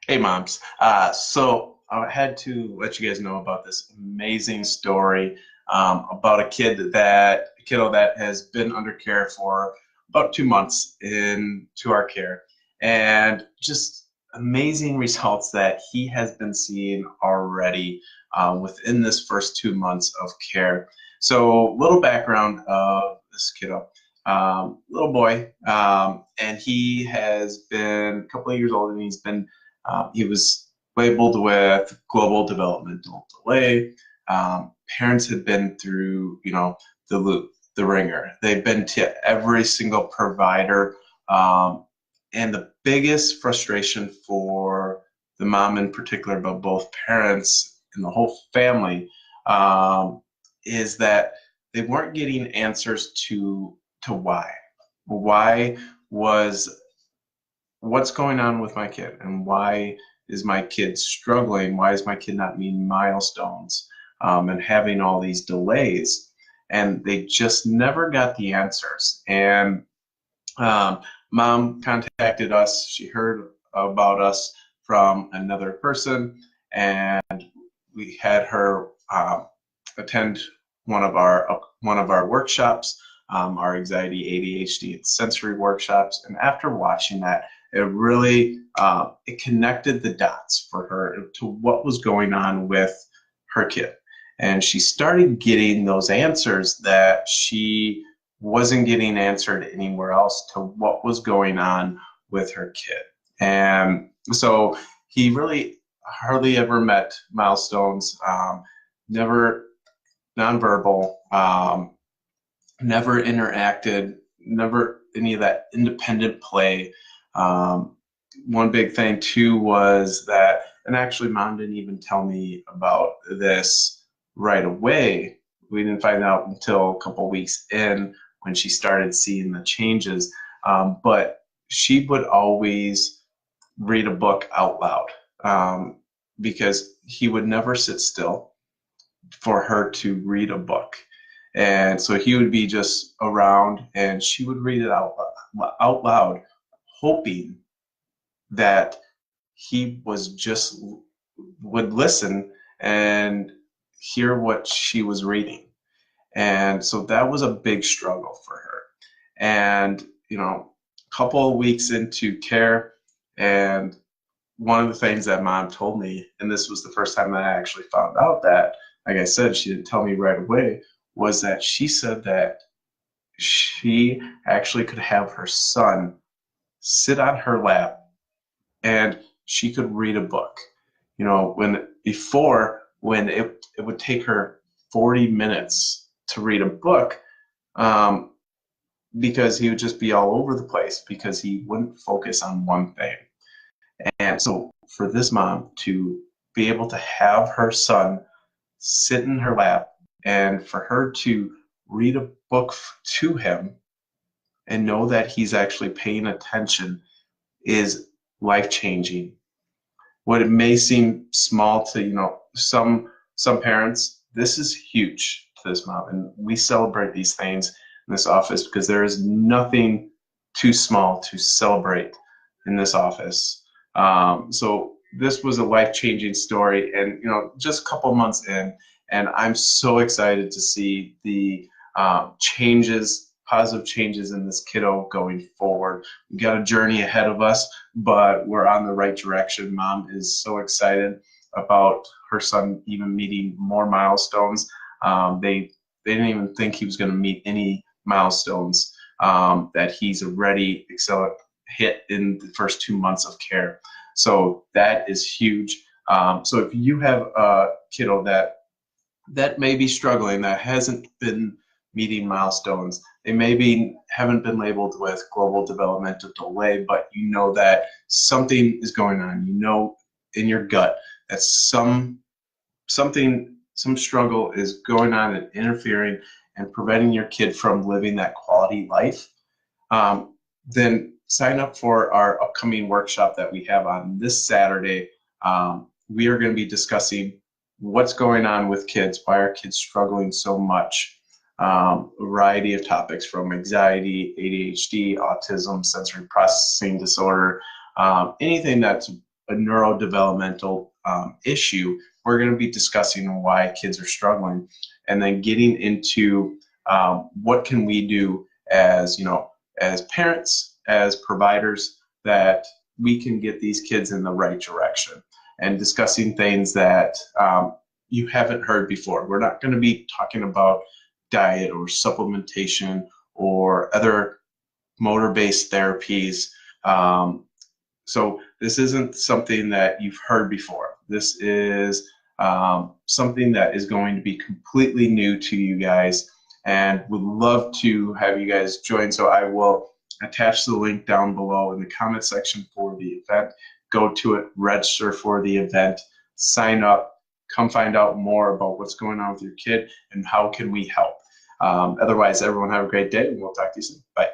Hey, moms. So I had to let you guys know about this amazing story about a kiddo that has been under care for about 2 months into our care, and just amazing results that he has been seeing already within this first 2 months of care. So, little background of this kiddo. Little boy, and he has been a couple of years old, and he was labeled with global developmental delay. Parents had been through, the loop, the ringer. They've been to every single provider. And the biggest frustration for the mom in particular, but both parents and the whole family, is that they weren't getting answers to why. Why was what's going on with my kid, and why is my kid struggling? Why is my kid not meeting milestones and having all these delays? And they just never got the answers. And um, mom contacted us. She heard about us from another person, and we had her attend one of our workshops, our anxiety, ADHD, and sensory workshops. And after watching that, it really it connected the dots for her to what was going on with her kid, and she started getting those answers that she wasn't getting answered anywhere else to what was going on with her kid. And so he really hardly ever met milestones, never nonverbal, never interacted, never any of that independent play. Um, One big thing too was that, and actually, mom didn't even tell me about this right away. We didn't find out until a couple weeks in when she started seeing the changes. But she would always read a book out loud, because he would never sit still for her to read a book. And so he would be just around and she would read it out loud, hoping that he was just would listen and hear what she was reading. And so that was a big struggle for her. And, a couple of weeks into care, and one of the things that mom told me, and this was the first time that I actually found out that, like I said, she didn't tell me right away, was that she said that she actually could have her son sit on her lap and she could read a book. When it would take her 40 minutes to read a book, um, because he would just be all over the place because he wouldn't focus on one thing. And so for this mom to be able to have her son sit in her lap and for her to read a book to him and know that he's actually paying attention is life changing. What it may seem small to some parents, this is huge to this mom, and we celebrate these things in this office because there is nothing too small to celebrate in this office. So this was a life-changing story, and just a couple months in, and I'm so excited to see the positive changes in this kiddo going forward. We got a journey ahead of us, but we're on the right direction. Mom is so excited about her son even meeting more milestones. They didn't even think he was going to meet any milestones that he's already hit in the first 2 months of care. So that is huge. So if you have a kiddo that may be struggling, that hasn't been meeting milestones, they maybe haven't been labeled with global developmental delay, but you know that something is going on. You know in your gut that some struggle is going on and interfering and preventing your kid from living that quality life. Then sign up for our upcoming workshop that we have on this Saturday. We are going to be discussing what's going on with kids, why are kids struggling so much, a variety of topics from anxiety, ADHD, autism, sensory processing disorder, anything that's a neurodevelopmental issue, we're going to be discussing why kids are struggling, and then getting into what can we do as, as parents, as providers, that we can get these kids in the right direction, and discussing things that you haven't heard before. We're not going to be talking about diet or supplementation or other motor-based therapies. So this isn't something that you've heard before. This is something that is going to be completely new to you guys, and would love to have you guys join. So I will attach the link down below in the comment section for the event. Go to it, register for the event, sign up, come find out more about what's going on with your kid and how can we help. Otherwise, everyone have a great day, and we'll talk to you soon. Bye.